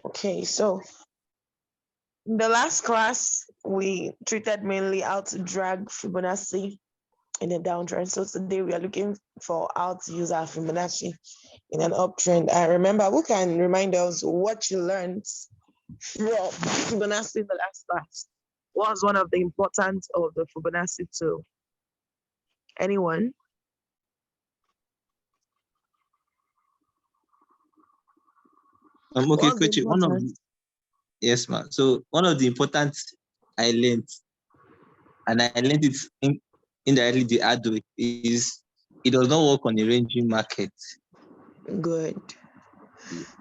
Okay, so in the last class, we treated mainly how to drag Fibonacci in a downtrend. So today we are looking for how to use our Fibonacci in an uptrend. And remember, who can remind us what you learned from Fibonacci in the last class? What was one of the importance of the Fibonacci tool? Anyone? Okay, What was the coach. One of the importance? yes, ma'am. So one of the important I learned, and I learned it indirectly the hard way, is it does not work on a ranging market. Good.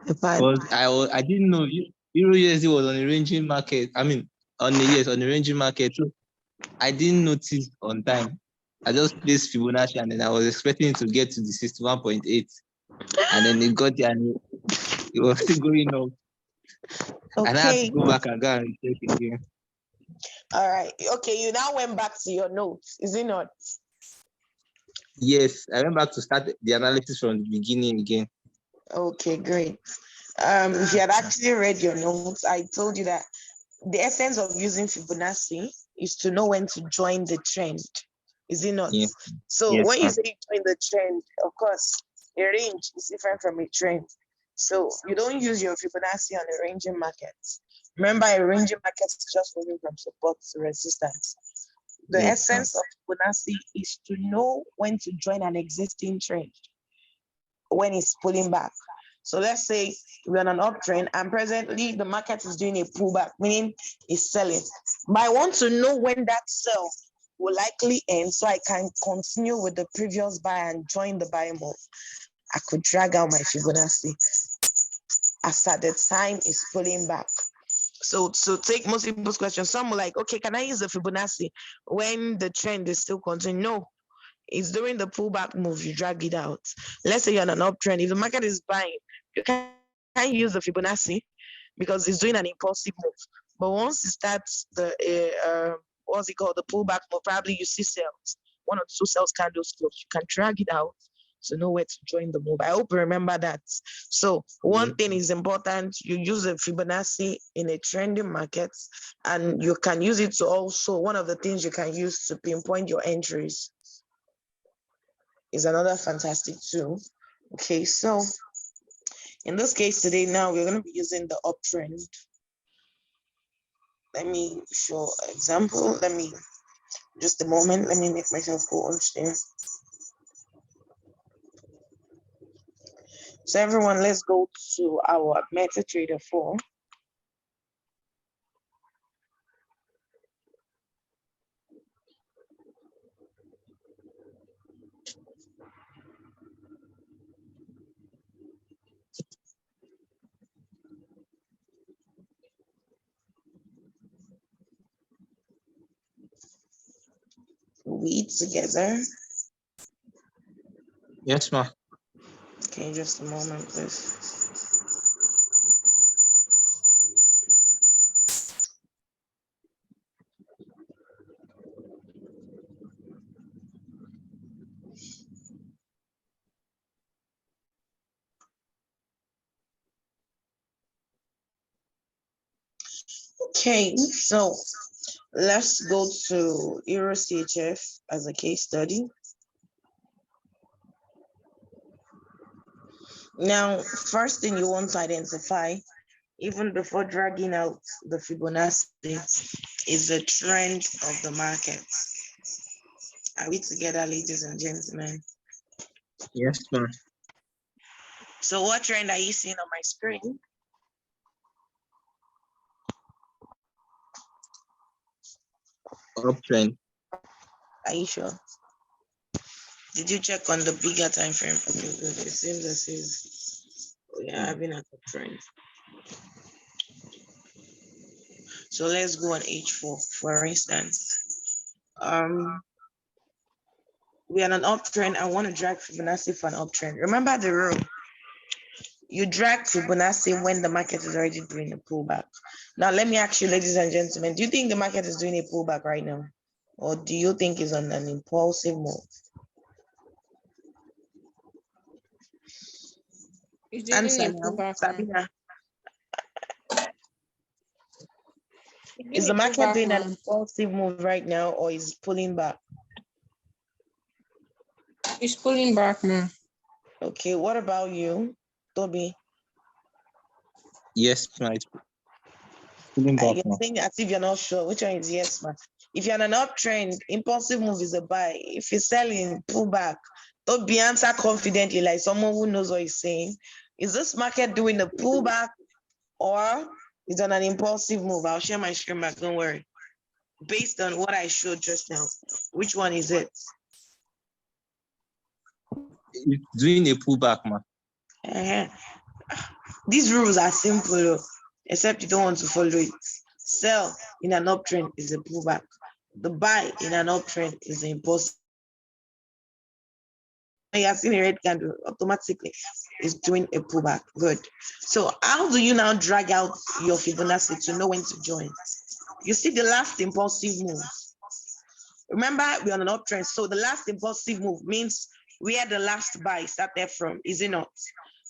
Because I didn't know Euro USD was on a ranging market. I mean, on a ranging market. So I didn't notice on time. I just placed Fibonacci and then I was expecting it to get to the 61.8, and then it got there and it was still going up, and I had to Okay. go back and go and check again. All right. Okay, you now went back to your notes, is it not? Yes, I went back to start the analysis from the beginning again. Okay, great. If you had actually read your notes, I told you that the essence of using Fibonacci is to know when to join the trend, is it not? Yeah. So Yes, when you ma'am. say you join the trend, of course, a range is different from a trend. So you don't use your Fibonacci on a ranging market. Remember, a ranging market is just moving from support to resistance. The Yes, ma'am. essence of Fibonacci is to know when to join an existing trend when it's pulling back. So let's say we're on an uptrend and presently the market is doing a pullback, meaning it's selling. But I want to know when that sell will likely end so I can continue with the previous buy and join the buy move. I could drag out my Fibonacci as at the time is pulling back. So take most people's questions. Some were like, okay, can I use the Fibonacci when the trend is still continuing? No, it's during the pullback move, you drag it out. Let's say you're on an uptrend. If the market is buying, you can't use the Fibonacci because it's doing an impulsive move. But once it starts what's it called, the pullback move, probably you see sales, one or two sales candles close. You can drag it out to know where to join the move. I hope you remember that. So one Yes. thing is important, you use the Fibonacci in a trending market, and you can use it to also, one of the things you can use to pinpoint your entries is another fantastic tool. Okay, so in this case today, now we're going to be using the uptrend. Let me show an example. Let me just a moment. Let me make myself go on there. So everyone, let's go to our MetaTrader 4. We together. Yes, ma'am. Okay, just a moment, please. Okay, so let's go to Euro CHF as a case study. Now, first thing you want to identify, even before dragging out the Fibonacci, is the trend of the market. Are we together, ladies and gentlemen? Yes, ma'am. So what trend are you seeing on my screen? Uptrend. Are you sure? Did you check on the bigger time frame? Okay, good. It seems as if we are having a trend. So let's go on H4, for instance. We are on an uptrend. I want to drag Fibonacci for an uptrend. Remember the rule. You drag Fibonacci when the market is already doing a pullback. Now, let me ask you, ladies and gentlemen, do you think the market is doing a pullback right now? Or do you think it's on an impulsive move? It's doing Answer a now, pullback now. Sabina. Is the market doing an impulsive move right now, or is pulling back? It's pulling back now. Okay, what about you, Toby? Yes, ma. It's pulling back You're now. saying as if you're not sure. Which one is yes, man? If you're on an uptrend, impulsive move is a buy. If you're selling, pull back. Don't be answer confidently like someone who knows what he's saying. Is this market doing a pullback or is it an impulsive move? I'll share my screen back, don't worry. Based on what I showed just now, which one is it? It's doing a pullback, ma. Uh-huh. These rules are simple, except you don't want to follow it. Sell in an uptrend is a pullback. The buy in an uptrend is an impulsive. You have seen a red candle automatically is doing a pullback. Good. So how do you now drag out your Fibonacci to know when to join? You see the last impulsive move. Remember, we're on an uptrend. So the last impulsive move means where the last buy started from, is it not?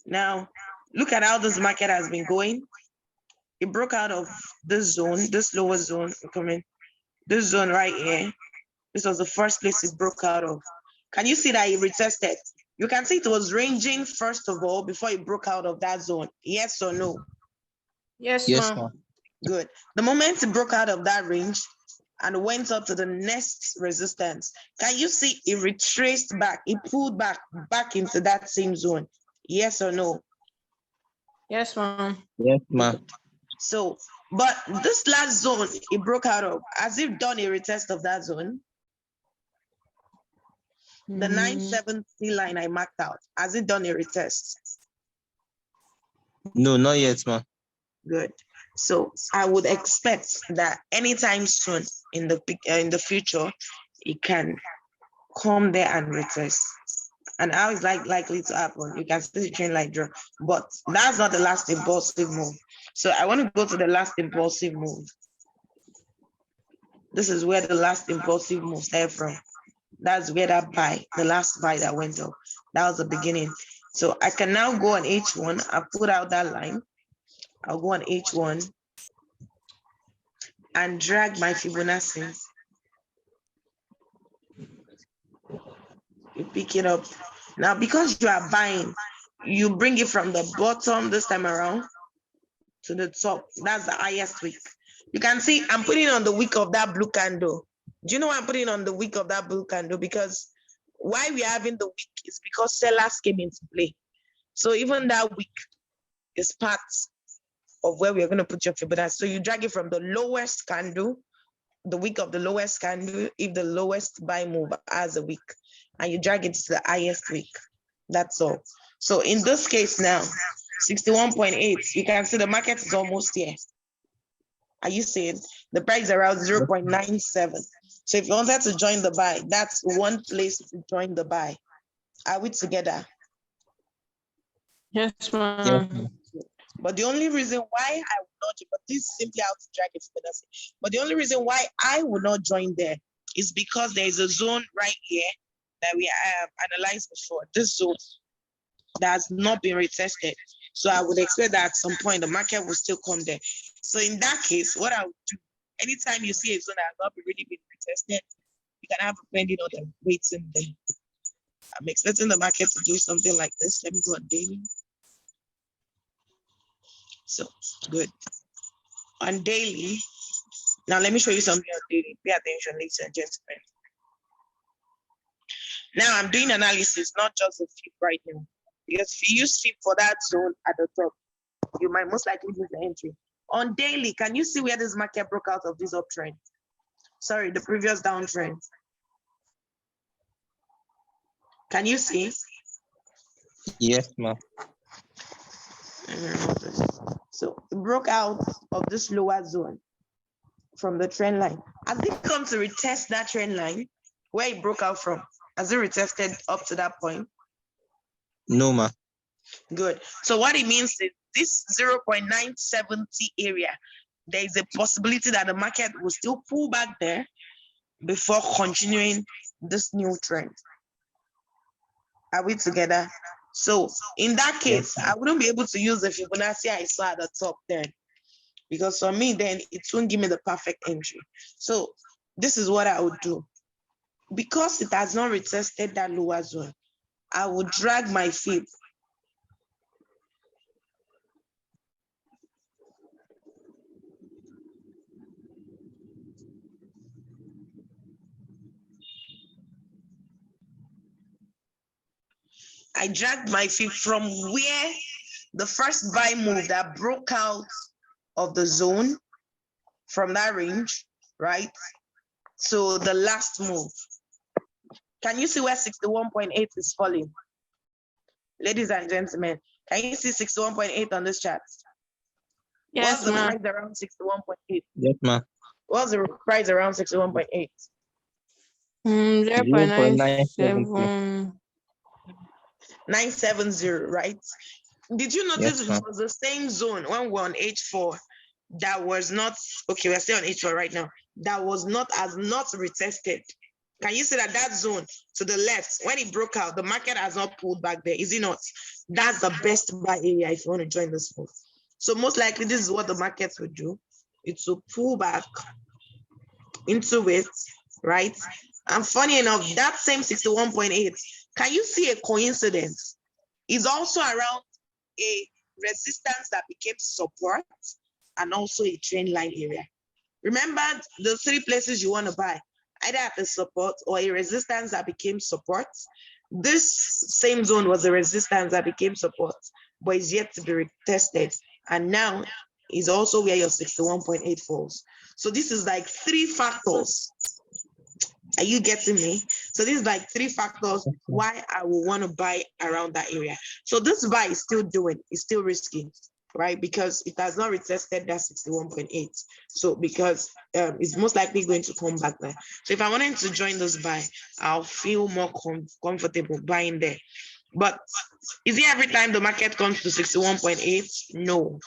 Now, look at how this market has been going. It broke out of this zone, this lower zone, this zone right here. This was the first place it broke out of. Can you see that it retested? You can see it was ranging first of all before it broke out of that zone. Yes or no? Yes, Yes, ma. ma. Good. The moment it broke out of that range and went up to the next resistance, can you see it retraced back? It pulled back into that same zone. Yes or no? Yes, ma. Yes, ma. So, but this last zone it broke out of, has it done a retest of that zone? The 970 line I marked out, has it done a retest? No, not yet, ma. Good. So I would expect that anytime soon in the future, it can come there and retest. And how is likely to happen? You can see the trend like draw, but that's not the last impulsive move. So I want to go to the last impulsive move. This is where the last impulsive move started from. That's where that buy, the last buy that went up, that was the beginning. So I can now go on H1. I put out that line. I'll go on H1 and drag my Fibonacci. You pick it up. Now, because you are buying, you bring it from the bottom this time around to the top. That's the highest wick. You can see I'm putting on the wick of that blue candle. Do you know why I'm putting on the wick of that blue candle? Because why we're having the wick is because sellers came into play. So even that wick is part of where we're going to put your Fibonacci. So you drag it from the lowest candle, the wick of the lowest candle, if the lowest buy move has a wick, and you drag it to the highest wick. That's all. So in this case now, 61.8, you can see the market is almost here. Are you seeing? The price is around 0.97. So if you wanted to join the buy, that's one place to join the buy. Are we together? Yes, ma. Yes, ma. But the only reason why I would not, but this is simply how to drag it. But the only reason why I would not join there is because there is a zone right here that we have analyzed before. This zone that has not been retested. So I would expect that at some point the market will still come there. So in that case, what I would do, anytime you see a zone that has not really been retested, you can have a pending order waiting there. I'm expecting the market to do something like this. Let me go on daily. So good. On daily, now let me show you something on daily. Pay attention, ladies and gentlemen. Now I'm doing analysis, not just a FIB right now. Because if you use FIB for that zone at the top, you might most likely lose the entry. On daily, can you see where this market broke out of this uptrend? Sorry, the previous downtrend. Can you see? Yes, ma. So it broke out of this lower zone from the trend line. Has it come to retest that trend line where it broke out from? Has it retested up to that point? No, ma. Good. So what it means is this 0.970 area, there is a possibility that the market will still pull back there before continuing this new trend. Are we together? So in that case, Yes, I wouldn't be able to use the Fibonacci I saw at the top then. because for me, then it won't give me the perfect entry. So this is what I would do. Because it has not retested that lower zone, I would drag my fib. I dragged my fib from where the first buy move that broke out of the zone from that range, right? So the last move. Can you see where 61.8 is falling? Ladies and gentlemen, can you see 61.8 on this chart? What's Yes, the ma'am. price around 61.8? Yes, ma'am. What's the price around 61.8? 0.972. 0.97. 970, right? Did you Yes, notice it ma'am. was the same zone when we were on H4 that was not, okay, we're still on H4 right now, that was not retested? Can you see that that zone to the left, when it broke out, the market has not pulled back there, is it not? That's the best buy area if you want to join this move. So most likely this is what the market will do. It will pull back into it, right? And funny enough, that same 61.8, can you see a coincidence? Is also around a resistance that became support and also a trend line area. Remember the three places you want to buy, either at the support or a resistance that became support. This same zone was a resistance that became support, but is yet to be retested. And now is also where your 61.8 falls. So this is like three factors. Are you getting me? So this is like three factors why I will want to buy around that area. So this buy is still it's still risky, right? Because it has not retested that 61.8. So because it's most likely going to come back there. So if I wanted to join this buy, I'll feel more comfortable buying there. But is it every time the market comes to 61.8? No,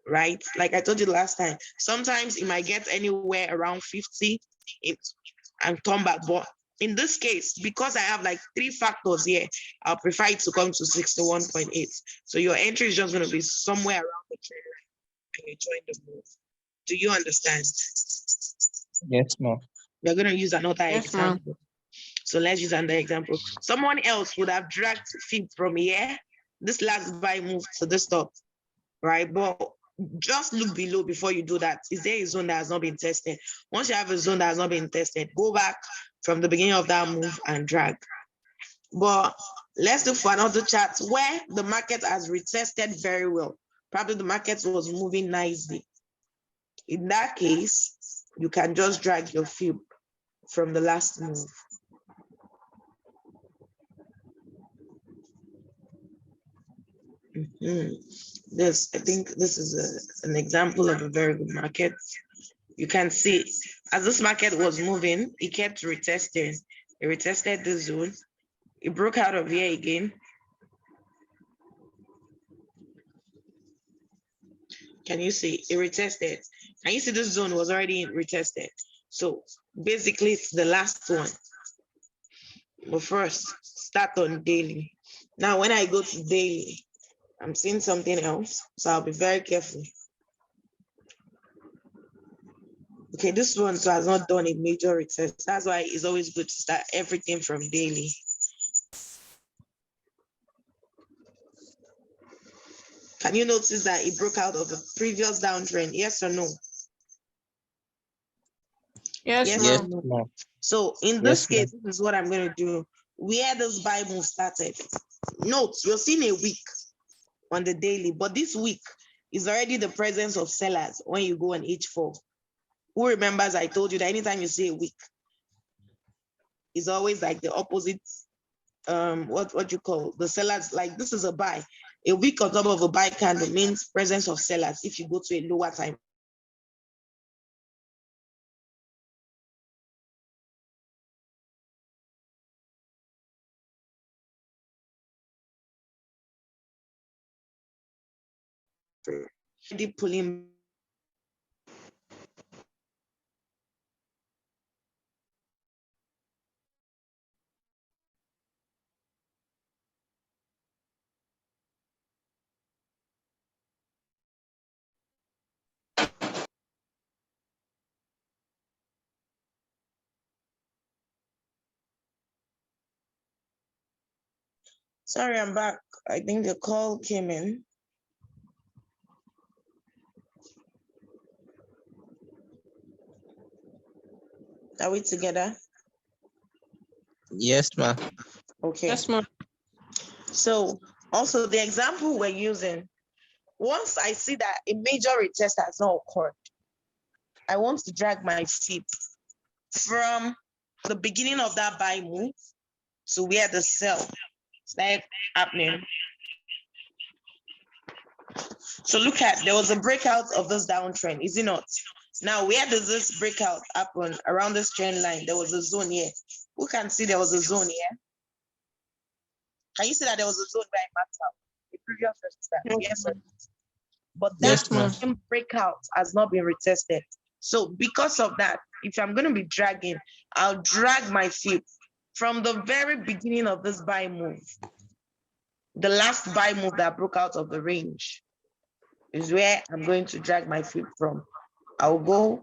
right? Like I told you last time, sometimes it might get anywhere around 50 and come back. But in this case, because I have like three factors here, I'll prefer it to come to 61.8. So your entry is just going to be somewhere around the trend line and you join the move. Do you understand? Yes, ma'am. We're going to use another Yes, ma'am. example. So let's use another example. Someone else would have dragged feet from here. This last buy move to this top, right? But just look below before you do that. Is there a zone that has not been tested? Once you have a zone that has not been tested, go back from the beginning of that move and drag. But let's look for another chart where the market has retested very well. Probably the market was moving nicely. In that case, you can just drag your fib from the last move. This, I think this is an example of a very good market. You can see as this market was moving, it kept retesting. It retested the zone. It broke out of here again. Can you see it retested? Can you see this zone was already retested? So basically it's the last one. But first, start on daily. Now, when I go to daily, I'm seeing something else. So I'll be very careful. Okay, this one so has not done a major retest. That's why it's always good to start everything from daily. Can you notice that it broke out of the previous downtrend? Yes or no? Yes, Yes Yes, or ma'am. no? ma'am. So in this Yes, ma'am. case, this is what I'm going to do. Where this buy move started. Note, you're seeing a week on the daily, but this week is already the presence of sellers when you go on H4. Who remembers I told you that anytime you see a week, it's always like the opposite, what you call the sellers, like this is a buy. A week on top of a buy candle means presence of sellers if you go to a lower time. Already pulling. Sorry, I'm back. I think the call came in. Are we together? Yes, ma'am. Okay. Yes, ma'am. So also the example we're using, once I see that a major retest has not occurred, I want to drag my feet from the beginning of that buy move to where the sell started happening. So look at, there was a breakout of this downtrend, is it not? Now, where does this breakout happen? Around this trend line, there was a zone here. Who can see there was a zone here? Can you see that there was a zone where I marked out the previous resistance? Yes, sir. But that Yes, ma'am. same breakout has not been retested. So because of that, if I'm going to be dragging, I'll drag my feet from the very beginning of this buy move. The last buy move that broke out of the range is where I'm going to drag my feet from. I'll go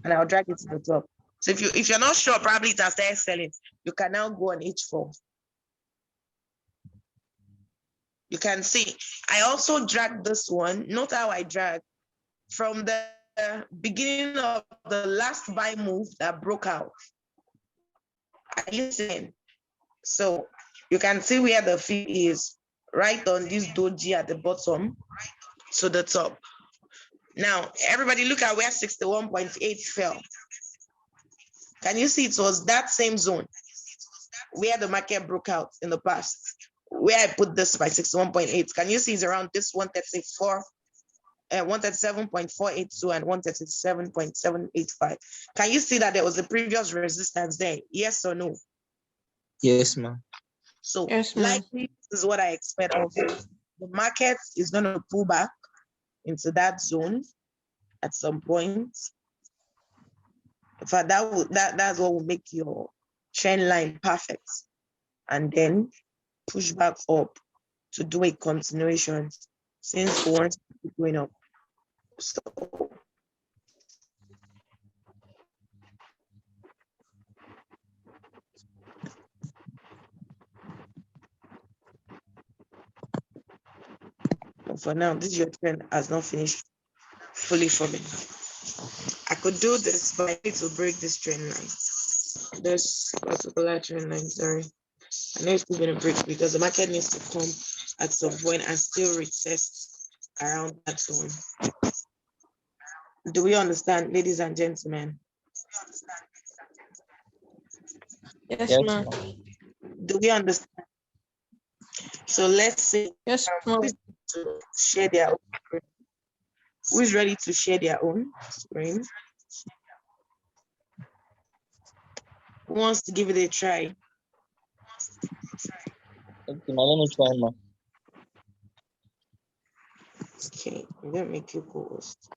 and I'll drag it to the top. So if you're not sure, probably it has started selling. You can now go on H4. You can see I also drag this one. Note how I drag from the beginning of the last buy move that broke out. Are you seeing? So you can see where the fee is, right on this doji at the bottom to the top. Now, everybody look at where 61.8 fell. Can you see it was that same zone where the market broke out in the past, where I put this by 61.8. Can you see it's around this 134, 137.482 and 137.785? Can you see that there was a previous resistance there? Yes or no? Yes, ma'am. So Yes, ma'am. likely this is what I expect also. The market is going to pull back into that zone at some point. In fact, that's what will make your trend line perfect. And then push back up to do a continuation since we want to keep going up. So for now, this your trend has not finished fully forming. I could do this, but I need to break this trend line. This particular trend line, sorry. I know it's still going to break because the market needs to come at some point and still retest around that zone. Do we understand, ladies and gentlemen? Yes, Yes, ma'am. ma'am. Do we understand? So let's say Yes, ma'am. to share their own screen. Who is ready to share their own screen? Who wants to give it a try? Okay, ma'am, let me try, ma'am. Okay, I'm gonna make you co-host.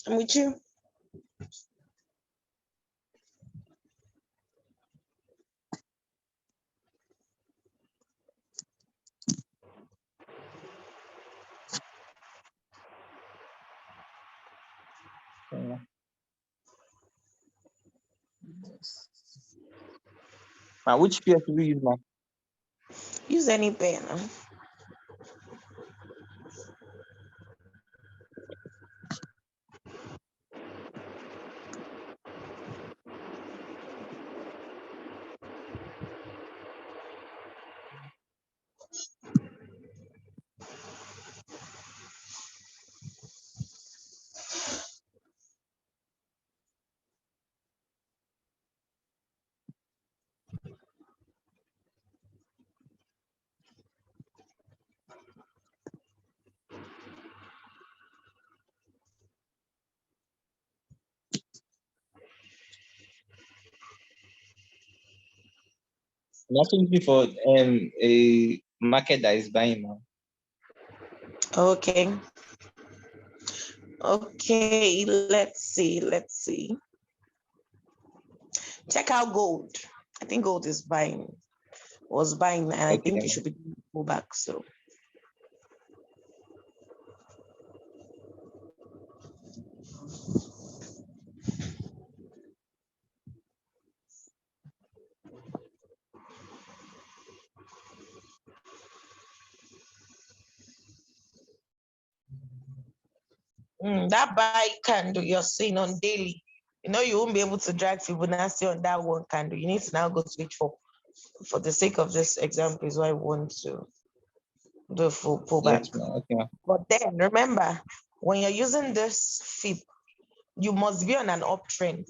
I'm with you. Okay, ma'am. Yes. Ma'am, which PS do we use, ma'am? Use any pen. I'm actually looking for a market that is buying, ma'am. Okay. Okay, let's see. Check out gold. I think gold is buying, was buying, and I think Okay. it should be pull back. So that buy candle you're seeing on daily, you won't be able to drag Fibonacci on that one candle. You need to now go to each for the sake of this example is why I want to do a full pullback. Yes, ma'am. Okay, ma'am. But then remember, when you're using this fib, you must be on an uptrend.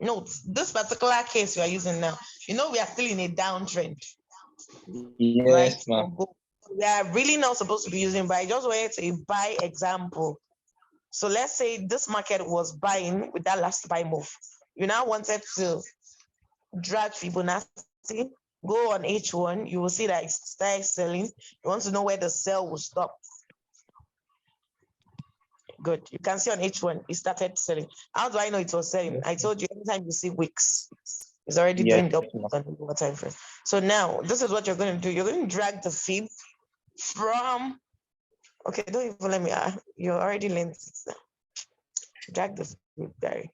Note this particular case we are using now. We are still in a downtrend, right? Yes, ma'am. We are really not supposed to be using buy. I just wanted a buy example. So let's say this market was buying with that last buy move. You now wanted to drag Fibonacci, go on H1, you will see that it starts selling. You want to know where the sell will stop. Good. You can see on H1, it started selling. How do I know it was selling? I told you anytime you see wicks, it's already Yes, doing the ma'am. on the lower time frame. So now this is what you're going to do. You're going to drag the fib from, okay, don't even let me, you already learned it. Drag the fib, Gary.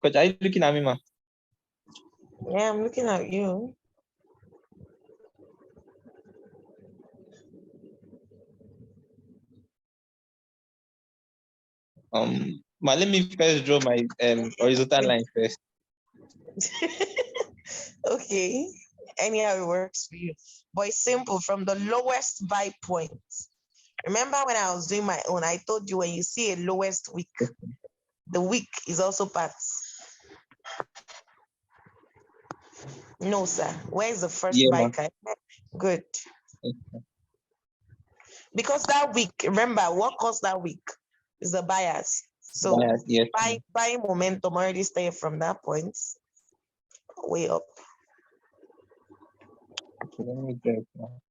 Coach, are you looking at me, ma'am? Yeah, I'm looking at you. Let me first draw my horizontal line first. Okay, anyhow it works for you. But it's simple from the lowest buy point. Remember when I was doing my own, I told you when you see a lowest wick, the wick is also part. No, sir. Where's the first Yeah, buy ma'am. card? Good. Because that week, remember what caused that week is the buyers. So Yes. buy momentum already started from that point way up. Okay, let me draw it now.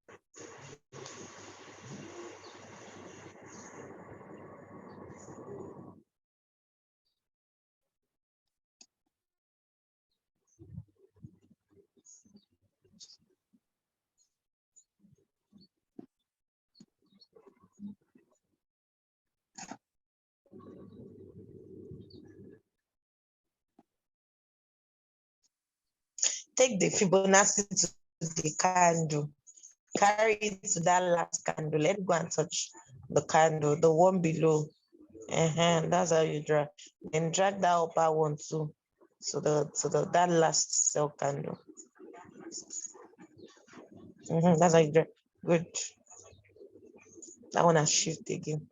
Take the Fibonacci to the candle, carry it to that last candle. Let it go and touch the candle, the one below. That's how you drag. Then drag that upper one too. So that last cell candle. That's how you drag. Good. That one has shift again.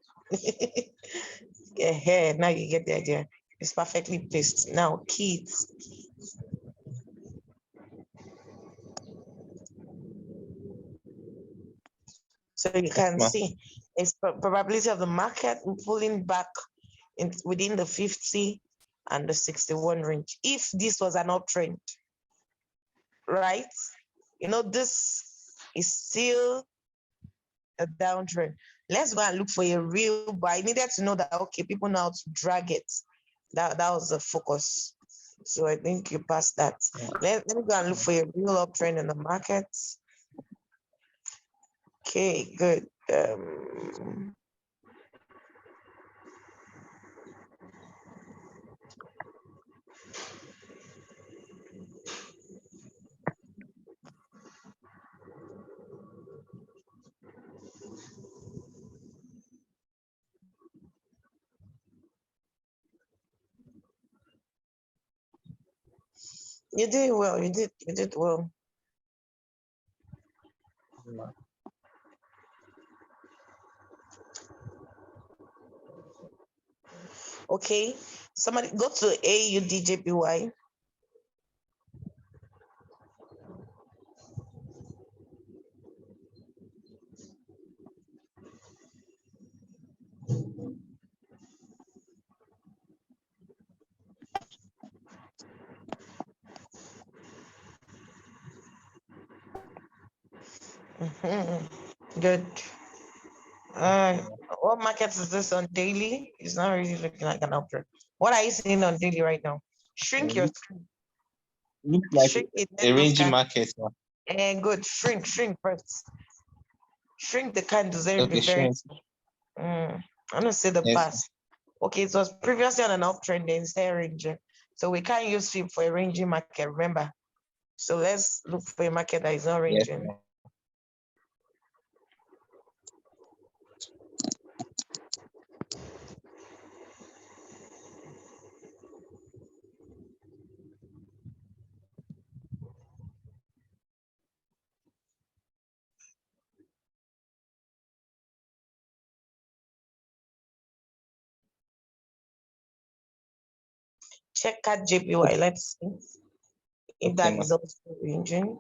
Yeah, now you get the idea. It's perfectly placed. Now key it. So you can see it's probability of the market pulling back within the 50 and the 61 range. If this was an uptrend, right? This is still a downtrend. Let's go and look for a real buy. I needed to know that, okay, people know how to drag it. That was the focus. So I think you passed that. Let me go and look for a real uptrend in the market. Okay, good. You did well. You did well. Okay. Somebody go to AUDJPY. Good. Uh, what market is this on daily? It's not really looking like an uptrend. What are you seeing on daily right now? Shrink your screen. Looks like Shrink it. a Let those rangy can. market, ma. And good. Shrink first. Shrink the candles. They will be Okay, very. sure. I'm gonna say the Yes. past. Okay, it was previously on an uptrend, then stay ranging. So we can't use FIB for a ranging market. Remember. So let's look for a market that is not Yes, ranging. ma. Check out JPY. Let's see if Okay, that ma. is also ranging.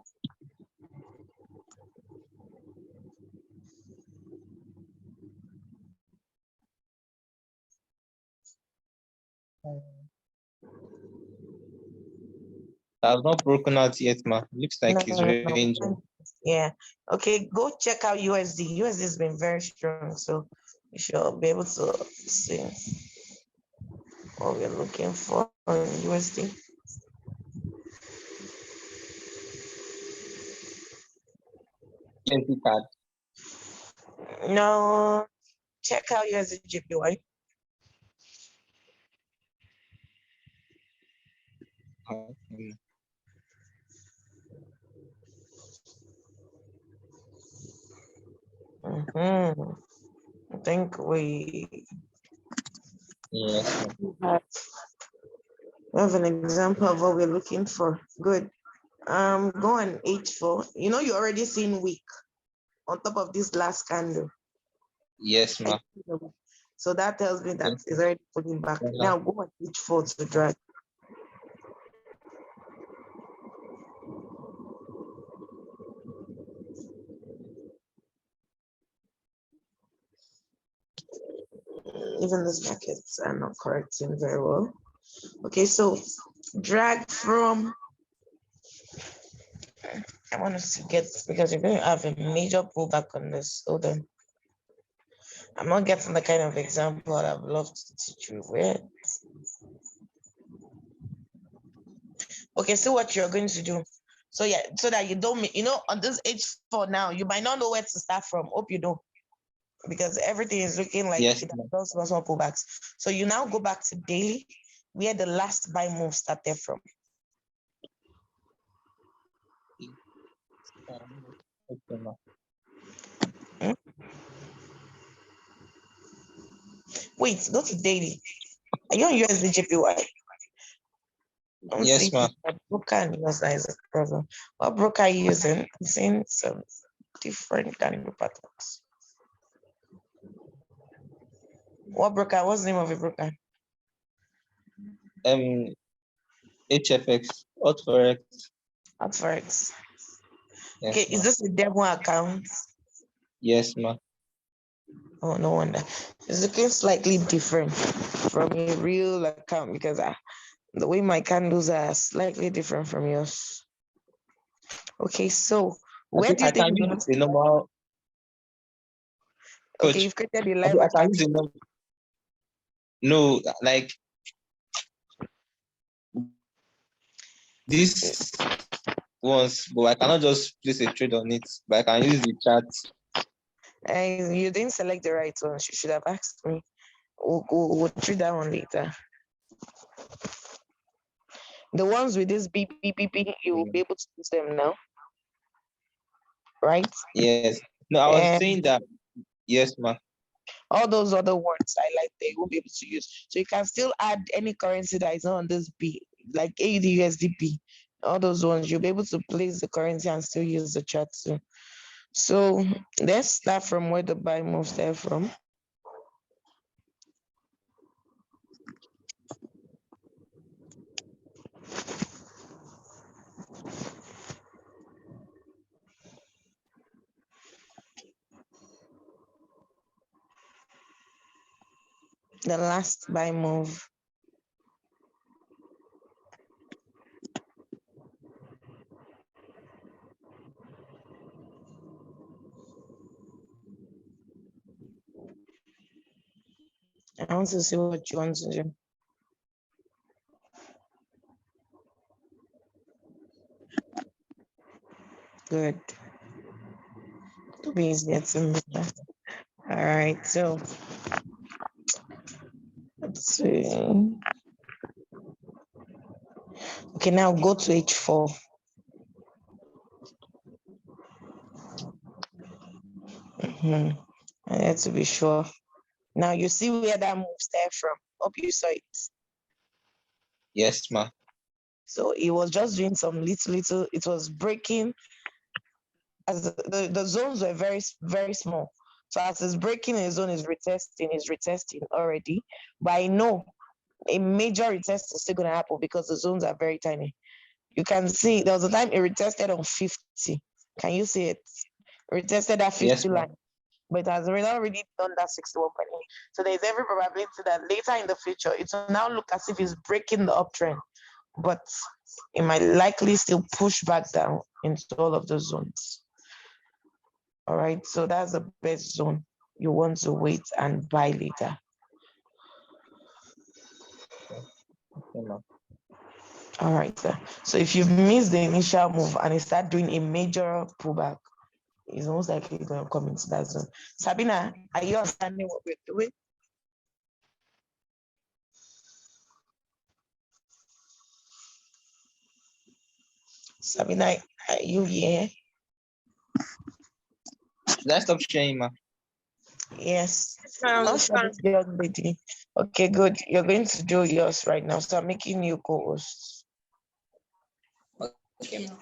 I've not broken out yet, ma. Looks like No, it's no, no. ranging. Yeah. Okay, go check out USD. USD has been very strong, so you should be able to see what we're looking for on USD. USD card. No, check out USD JPY. Okay. I think we Yes, ma. have an example of what we're looking for. Good. Go on H4. You know, you're already seeing weak on top of this last candle. Yes, ma. So that tells me that Yes, it's already pulling back. ma. Now go on H4 to drag. Even these markets are not correcting very well. Okay, so drag from, I want us to get, because you're going to have a major pullback on this. Hold on. I'm not getting the kind of example I've loved to teach you. Where? Okay, so what you're going to do. So yeah, so that you don't, you know, on this H4 now, you might not know where to start from. Hope you know. Because everything is looking like Yes, it ma. does small pullbacks. So you now go back to daily, where the last buy move started from. Okay, ma. Hmm? Wait, go to daily. Are you on USD JPY? I'm Yes, seeing ma. broker and US is a problem. What broker are you using? I'm seeing some different candle patterns. What broker? What's the name of a broker? HFX, Forex. Uptrend. Yes, Okay, is ma. this a demo account? Yes, ma. Oh, no wonder. It's looking slightly different from a real account because the way my candles are slightly different from yours. Okay, so I where think do you I think can you're use gonna? the normal Okay, coach. you've created a I live think I can account. use the normal. No, like this once, but I cannot just place a trade on it. But I can use the chart. And you didn't select the right ones. You should have asked me. We'll treat that one later. The ones with this beep, beep, beep, beep, you will be able to use them now, right? Yes. No, I was And saying that. Yes, ma. all those other words I like, they won't be able to use. So you can still add any currency that is not on this B, like AUD USDP. all those ones, you'll be able to place the currency and still use the chart too. So let's start from where the buy move started from. The last buy move. I want to see what you want to do. Good. To be easier to remember. All right, so let's see. Okay, now go to H4. I had to be sure. Now you see where that move started from. Hope you saw it. Yes, ma. So it was just doing some little, it was breaking as the zones were very small. So as it's breaking a zone is retesting already. But I know a major retest is still gonna happen because the zones are very tiny. You can see there was a time it retested on 50. Can you see it? Retested that 50 Yes, ma. line, but it has already done that 61.8. So there's every probability that later in the future it will now look as if it's breaking the uptrend, but it might likely still push back down into all of those zones. All right, so that's the best zone. You want to wait and buy later. Okay, ma. All right, sir. So if you've missed the initial move and it start doing a major pullback, it's most likely going to come into that zone. Sabina, are you understanding what we're doing? Sabina, are you here? Should I stop sharing, ma? Yes. I I'll show this young lady. Okay, good. You're going to do yours right now. So I'm making you co-host. Okay, ma.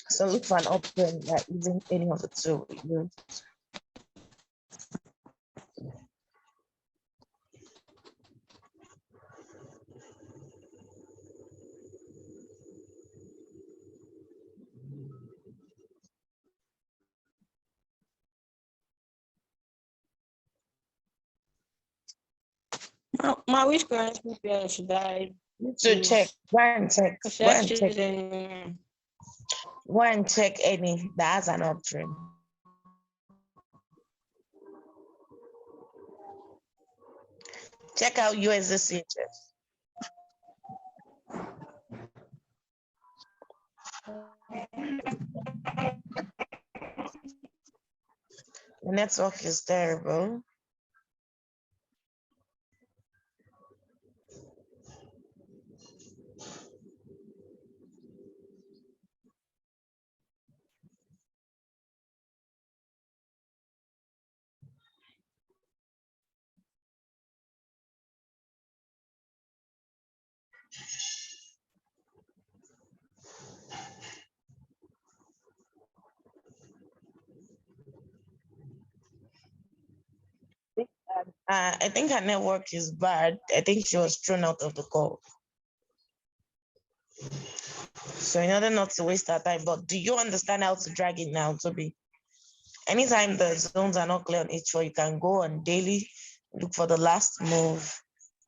So look for an option that isn't any of the two. My which currency pair should I So check, use? go and check, Should go I and check, choose any? go and check any that has an option. Check out USDC. The network is terrible. I think her network is bad. I think she was thrown out of the call. So in order not to waste our time, but do you understand how to drag it now, Toby? Anytime the zones are not clear on H4, you can go on daily, look for the last move,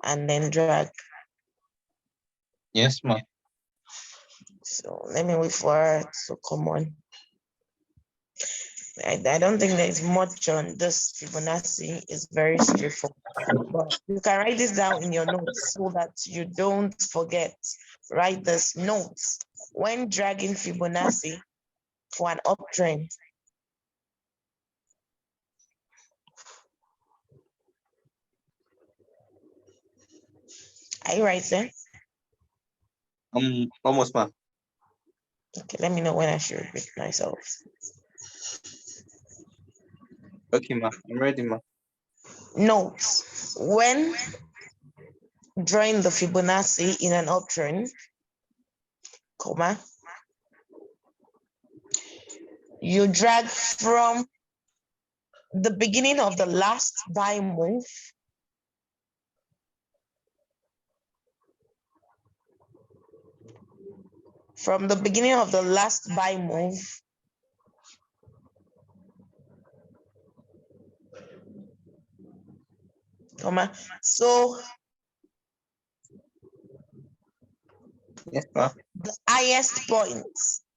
and then drag. Yes, ma. So let me wait for it to come on. I don't think there's much on this Fibonacci. It's very straightforward. But you can write this down in your notes so that you don't forget. Write this notes when dragging Fibonacci for an uptrend. Are you writing? Almost, ma. Okay, let me know when I should repeat myself. Okay, ma. I'm ready, ma. Notes when drawing the Fibonacci in an uptrend, comma, you drag from the beginning of the last buy move from the beginning of the last buy move comma, so Yes, ma. the highest point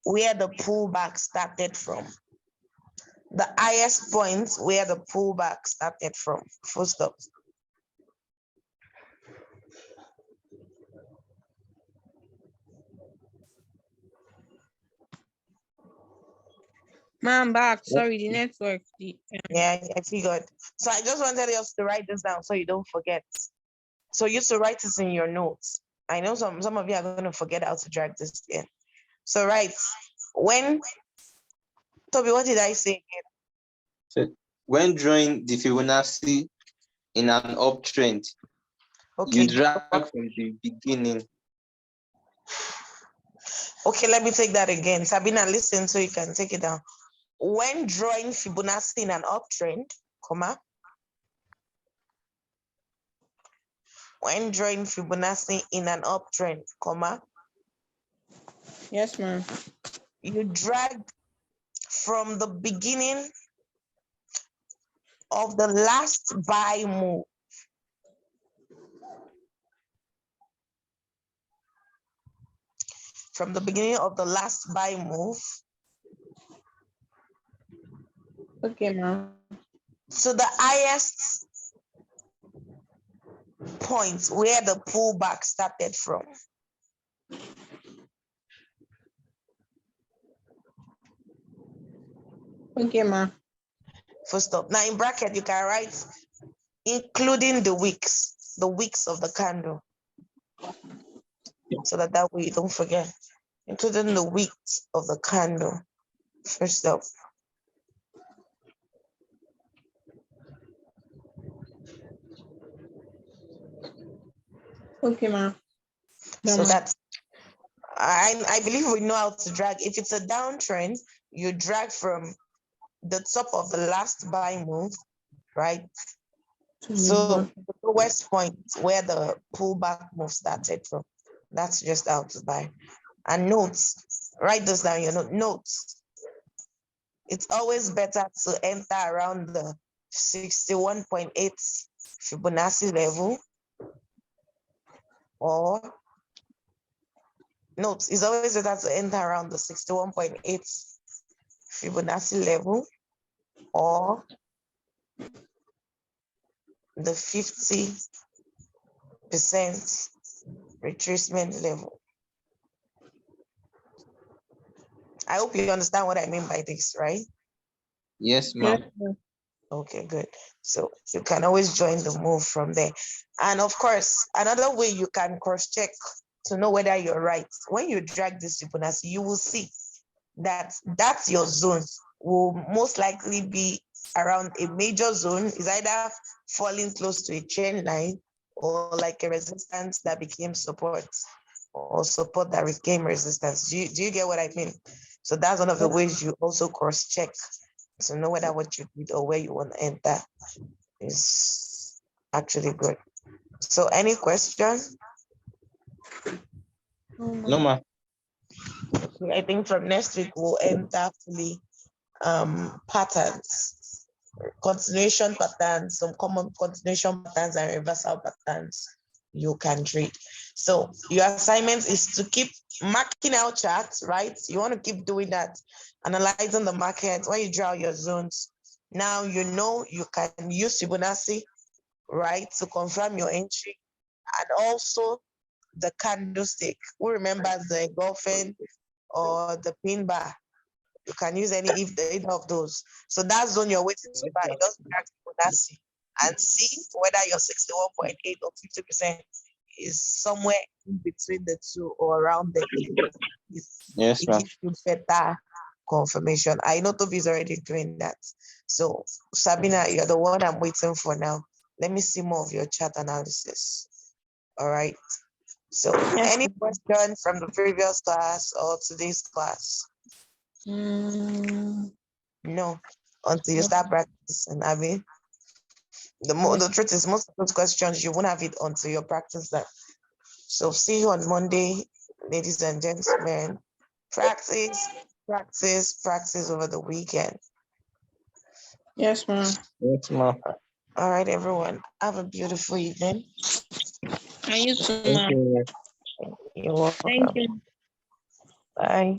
where the pullback started from. The highest point where the pullback started from. Full stop. Man, back. Sorry, the network. Yeah, I figured. So I just wanted us to write this down so you don't forget. So you used to write this in your notes. I know some of you are going to forget how to drag this in. So right, when, Toby, what did I say again? So when drawing the Fibonacci in an uptrend, Okay. you drag from the beginning. Okay, let me take that again. Sabina, listen so you can take it down. When drawing Fibonacci in an uptrend, comma, when drawing Fibonacci in an uptrend, comma, Yes, ma'am. you drag from the beginning of the last buy move. From the beginning of the last buy move. Okay, ma'am. So the highest point where the pullback started from. Okay, ma'am. Full stop. Now in bracket, you can write including the wicks of the candle. So that way you don't forget. Including the wicks of the candle. First up. Okay, ma'am. So that's, I believe we know how to drag. If it's a downtrend, you drag from the top of the last buy move, right? So the lowest point where the pullback move started from. That's just how to buy. And notes, write this down, notes. It's always better to enter around the 61.8 Fibonacci level, or notes, it's always better to enter around the 61.8 Fibonacci level, or the 50% retracement level. I hope you understand what I mean by this, right? Yes, ma'am. Okay, good. So you can always join the move from there. And of course, another way you can cross-check to know whether you're right. When you drag this Fibonacci, you will see that that's your zone will most likely be around a major zone, is either falling close to a trend line or like a resistance that became support, or support that became resistance. Do you get what I mean? So that's one of the ways you also cross-check to know whether what you did or where you want to enter is actually good. So any question? No, ma'am. I think from next week we'll enter fully patterns, continuation patterns, some common continuation patterns and reversal patterns. you can trade. So your assignment is to keep marking out charts, right? You want to keep doing that, analyzing the market. When you draw your zones, now you know you can use Fibonacci, right, to confirm your entry, and also the candlestick. Who remembers the engulfing or the pin bar? You can use any if the either of those. So that zone you're waiting to buy, just track Fibonacci and see whether your 61.8 or 50% is somewhere in between the two or around them. Yes, It ma'am. gives you better confirmation. I know Toby's already doing that. So Sabina, you're the one I'm waiting for now. Let me see more of your chart analysis. All right. So Yes. any question from the previous class or today's class? Mm, No, until you no. start practicing. I mean, the truth is, most of those questions you won't have it until you practice that. So see you on Monday, ladies and gentlemen. Practice, practice, practice over the weekend. Yes, ma'am. Yes, ma'am. All right, everyone. Have a beautiful evening. And you too, Thank ma'am. you. You're welcome. Thank you. Bye.